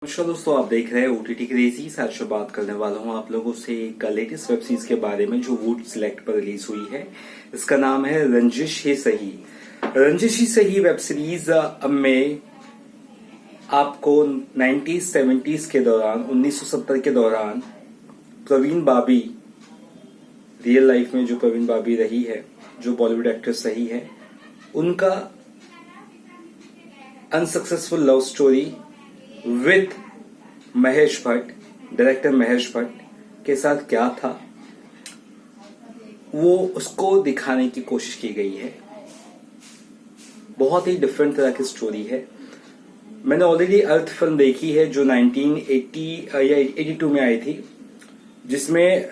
नमस्कार दोस्तों, आप देख रहे हैं ओटीटी क्रेजी। आज मैं बात करने वाला हूं आप लोगों से एक लेटेस्ट वेब सीरीज के बारे में जो वुड सिलेक्ट पर रिलीज हुई है। इसका नाम है रंजिश ही सही। रंजिश ही सही वेब सीरीज में आपको 90s 70s के दौरान 1970 के दौरान प्रवीण बाबी, रियल लाइफ में जो प्रवीण बाबी रही है, जो बॉलीवुड एक्ट्रेस रही है, उनका unsuccessful love story with Mahesh Bhatt, director Mahesh Bhatt के साथ क्या था, वो उसको दिखाने की कोशिश की गई है। बहुत ही डिफरेंट तरह की स्टोरी है। मैंने ऑलरेडी अर्थ फिल्म देखी है जो 1980 या 82 में आई थी, जिसमें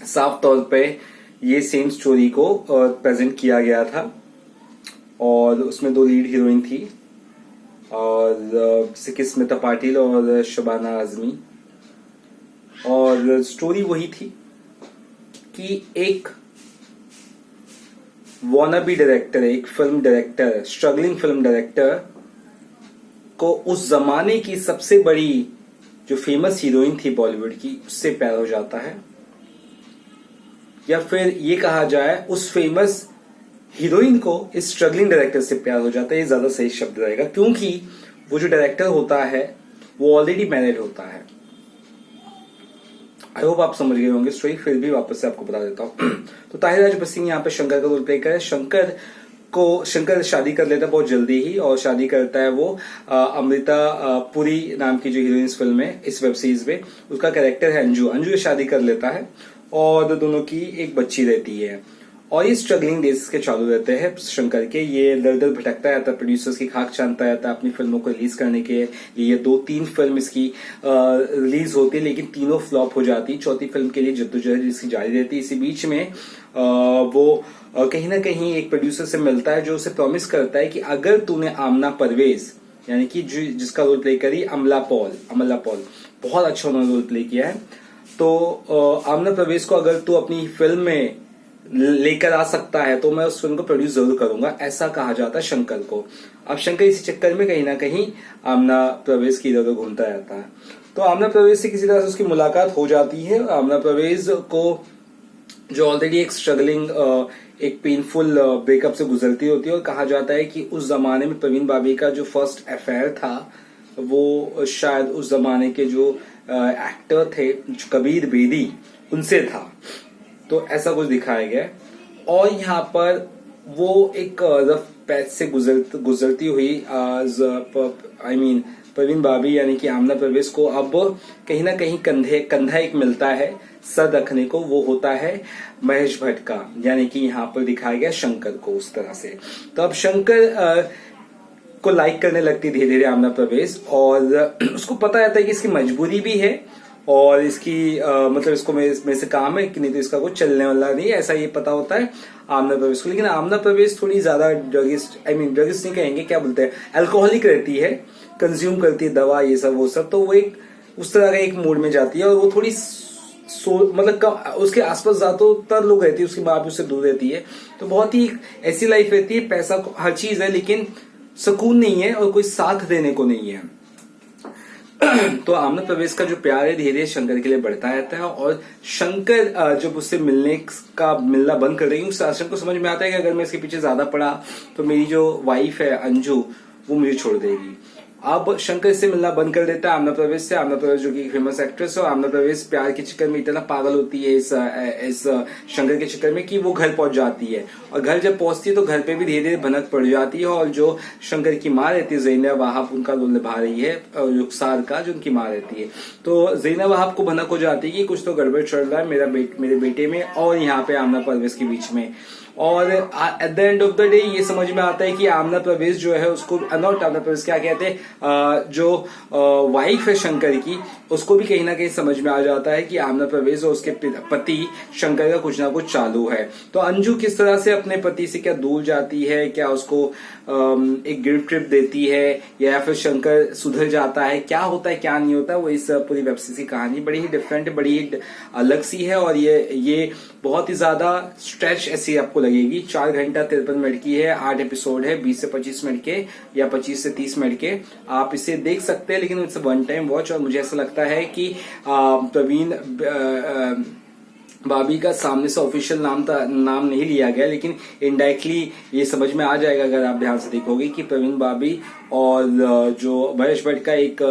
साफ तौर पे ये सेम स्टोरी को प्रेजेंट किया गया था और उसमें दो लीड हीरोइन थी और स्मिता पाटिल और शबाना आजमी। और स्टोरी वही थी कि एक वॉनाबी डायरेक्टर, एक film director, struggling film director को उस जमाने की सबसे बड़ी जो फेमस हीरोइन थी बॉलीवुड की, उससे प्यार हो जाता है, या फिर ये कहा जाए उस फेमस हीरोइन को इस स्ट्रगलिंग डायरेक्टर से प्यार हो जाता है। ये ज्यादा सही शब्द रहेगा, क्योंकि वो जो डायरेक्टर होता है वो ऑलरेडी मैरिड होता है। आई होप आप समझ गए होंगे स्टोरी, फिर भी वापस से आपको बता देता हूं। तो ताहिर राजपूत सिंह यहाँ पे शंकर का रोल प्ले करे। शंकर शादी कर लेता है बहुत जल्दी ही, और शादी करता है वो अमृता पुरी नाम की जो हीरोइन इस फिल्म में, इस वेब सीरीज में, उसका कैरेक्टर है अंजू। अंजू शादी कर लेता है और दोनों की एक बच्ची रहती है। और ये स्ट्रगलिंग डेज के चालू रहते हैं शंकर के। ये दर दर भटकता रहता है, प्रोड्यूसर्स की खाक छानता रहता है अपनी फिल्मों को रिलीज करने के लिए। 2-3 फिल्म इसकी रिलीज होती है, लेकिन तीनों फ्लॉप हो जाती। चौथी फिल्म के लिए जद्दोजहद इसकी जारी रहती है। इसी बीच में वो कहीं ना कहीं एक प्रोड्यूसर से मिलता है जो उसे प्रॉमिस करता है कि अगर तूने आमना परवेज, यानी कि जिसका रोल प्ले करी अमला पॉल, बहुत अच्छा उन्होंने रोल प्ले किया है, तो आमना परवेज को अगर तू अपनी फिल्म में लेकर आ सकता है तो मैं उस फिल्म को प्रोड्यूस जरूर करूंगा, ऐसा कहा जाता है शंकर को। अब शंकर इसी चक्कर में कहीं ना कहीं आमना प्रवेश की इधर उधर घूमता रहता है। तो आमना प्रवेश से किसी तरह से उसकी मुलाकात हो जाती है। आमना प्रवेश को, जो ऑलरेडी एक स्ट्रगलिंग, एक पेनफुल ब्रेकअप से गुजरती होती है, और कहा जाता है कि उस जमाने में प्रवीण बाबी का जो फर्स्ट अफेयर था वो शायद उस जमाने के जो एक्टर थे कबीर बेदी, उनसे था। तो ऐसा कुछ दिखाया गया है। और यहाँ पर वो एक रफ पैच से गुजरती हुई प्रवीण बाबी यानी कि आमना परवेज को अब कहीं ना कहीं कंधा एक मिलता है सर रखने को, वो होता है महेश भट्ट का, यानी कि यहाँ पर दिखाया गया शंकर को उस तरह से। तो अब शंकर को लाइक करने लगती धीरे धीरे आमना परवेज, और उसको पता रहता है कि इसकी मजबूरी भी है और इसकी मतलब इसको मेरे से काम है कि नहीं तो इसका कुछ चलने वाला नहीं है, ऐसा ये पता होता है आमना प्रवेश को। लेकिन आमना प्रवेश थोड़ी ज्यादा ड्रगिस्ट नहीं कहेंगे, क्या बोलते हैं, अल्कोहलिक रहती है, कंज्यूम करती है दवा, ये सब वो सब। तो वो एक उस तरह का एक मूड में जाती है, और वो थोड़ी मतलब उसके आसपास ज्यादातर लोग रहती है, उसकी माँ भी उससे दूर रहती है। तो बहुत ही ऐसी लाइफ रहती है, पैसा हर चीज है लेकिन सुकून नहीं है और कोई साथ देने को नहीं है। तो आमना प्रवेश का जो प्यार है धीरे धीरे शंकर के लिए बढ़ता रहता है, और शंकर जब उससे मिलना बंद कर देगी, उस आश्रम को समझ में आता है कि अगर मैं इसके पीछे ज्यादा पड़ा तो मेरी जो वाइफ है अंजू, वो मुझे छोड़ देगी। अब शंकर इससे मिलना बंद कर देता है आमना प्रवेश से। आमना प्रवेश जो कि फेमस एक्ट्रेस है, आमना प्रवेश प्यार के चक्कर में इतना पागल होती है इस शंकर के चक्कर में कि वो घर पहुंच जाती है, और घर जब पहुंचती है तो घर पे भी धीरे धीरे भनक पड़ जाती है। और जो शंकर की माँ रहती है ज़ैनब वहाब, उनका रोल निभा रही है रुखसार का, जो उनकी माँ रहती है। तो ज़ैनब वहाब को भनक हो जाती है कि कुछ तो गड़बड़ चल रहा है मेरे बेटे में और यहाँ पे आमना परवेश के बीच में। और at the end of the day ये समझ में आता है कि आमना प्रवेश जो है उसको, नॉट आमना प्रवेश, क्या कहते हैं, जो वाइफ है शंकर की, उसको भी कहीं ना कहीं समझ में आ जाता है कि आमना प्रवेश और उसके पति शंकर का कुछ ना कुछ चालू है। तो अंजू किस तरह से अपने पति से क्या दूर जाती है, क्या उसको एक गिल्ट ट्रिप देती है, या फिर शंकर सुधर जाता है, क्या होता है क्या नहीं होता, वो इस पूरी वेब सीरीज की कहानी बड़ी ही डिफरेंट, बड़ी ही अलग सी है। और ये बहुत ही ज्यादा स्ट्रेच ऐसी आपको आपको लगेगी। 4 घंटा 53 मिनट की है, 8 एपिसोड है, 20 से 25 मिनट के या 25 से 30 मिनट के। आप इसे देख सकते हैं, लेकिन इट्स वन टाइम वॉच। और मुझे ऐसा लगता है कि प्रवीण बाबी का सामने से ऑफिशियल नाम नहीं लिया गया, लेकिन इनडायरेक्टली ये समझ में आ जाएगा अगर आप ध्यान से देखोगे कि प्रवीण बाबी और जो महेश भट्ट का एक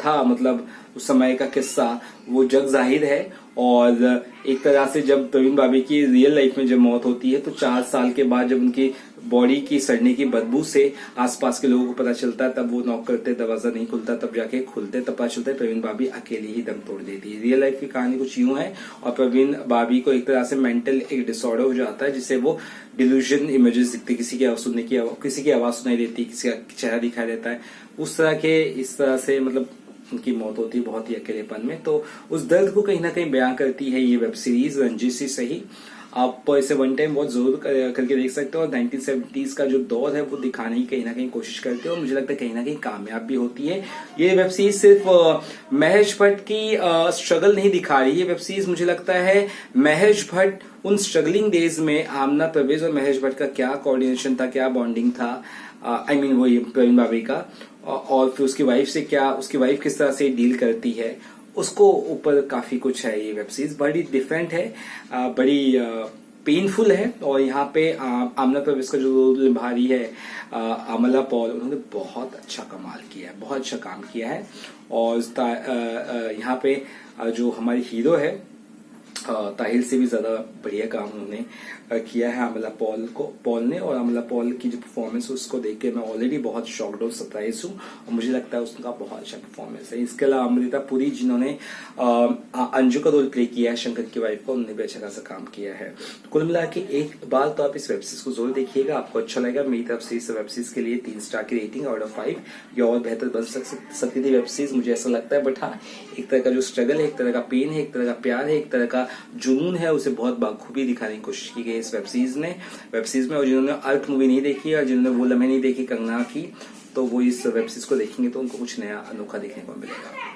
था, मतलब उस समय का किस्सा, वो जग जाहिर है। और एक तरह से जब प्रवीण बाबी की रियल लाइफ में जब मौत होती है तो 4 साल के बाद जब उनकी बॉडी की सड़ने की बदबू से आसपास के लोगों को पता चलता है, तब वो नॉक करते, दरवाजा नहीं खुलता, तब जाके खुलते, तब पता चलता है प्रवीण बाबी अकेली ही दम तोड़ देती है। रियल लाइफ की कहानी कुछ यूं है। और प्रवीण बाबी को एक तरह से मेंटल एक डिसऑर्डर हो जाता है, जिससे वो डिल्यूजन इमेजेस दिखते, किसी की आवाज सुनाई देती, किसी का चेहरा दिखाई देता है, उस तरह के, इस तरह से मतलब उनकी मौत होती है बहुत ही अकेलेपन में। तो उस दर्द को कहीं ना कहीं बयां करती है ये वेब सीरीज रंजिश सी सही। आप इसे वन टाइम वॉच जरूर करके देख सकते हो। और 1970s का जो दौर है वो दिखाने की कहीं ना कहीं कोशिश करते हो, और मुझे लगता है कहीं ना कहीं कामयाब भी होती है। ये वेब सीरीज सिर्फ महेश भट्ट की स्ट्रगल नहीं दिखा रही है। वेब सीरीज मुझे लगता है महेश भट्ट उन स्ट्रगलिंग डेज में आमना परवेज और महेश भट्ट का क्या कोऑर्डिनेशन था, क्या बॉन्डिंग था, वो प्रवीण बाबी का, और फिर उसकी वाइफ किस तरह से डील करती है, उसको ऊपर काफी कुछ है। ये वेब सीरीज बड़ी डिफरेंट है, बड़ी पेनफुल है। और यहाँ पे आमना परवेज का जो रोल निभा रही है अमला पॉल, उन्होंने बहुत अच्छा कमाल किया है, बहुत अच्छा काम किया है। और यहाँ पे जो हमारी हीरो है ताहिर से भी ज्यादा बढ़िया काम उन्होंने किया है पॉल ने। और अमला पॉल की जो परफॉर्मेंस है उसको देख के मैं ऑलरेडी बहुत शॉक्ड और सरप्राइज हूँ, और मुझे लगता है उसका बहुत अच्छा परफॉर्मेंस है। इसके अलावा अमृता पुरी जिन्होंने अंजू का रोल प्ले किया है शंकर की वाइफ को, उन्होंने भी अच्छा खासा काम किया है। कुल मिला के एक बार तो आप इस वेब सीरीज को जरूर देखिएगा, आपको अच्छा लगेगा। मेरी तरफ से इस वेब सीरीज के लिए 3 स्टार की रेटिंग आउट ऑफ 5। ये और बेहतर बन सकती थी वेब सीरीज, मुझे ऐसा लगता है। बट हाँ, एक तरह का जो स्ट्रगल है, एक तरह का पेन है, एक तरह का प्यार है, एक तरह का जुनून है, उसे बहुत बाखूबी दिखाने की कोशिश की गई इस वेब सीरीज में। और जिन्होंने अर्थ मूवी नहीं देखी और जिन्होंने वो लम्हे नहीं देखी कंगना की, तो वो इस वेब सीरीज को देखेंगे तो उनको कुछ नया अनोखा देखने को मिलेगा।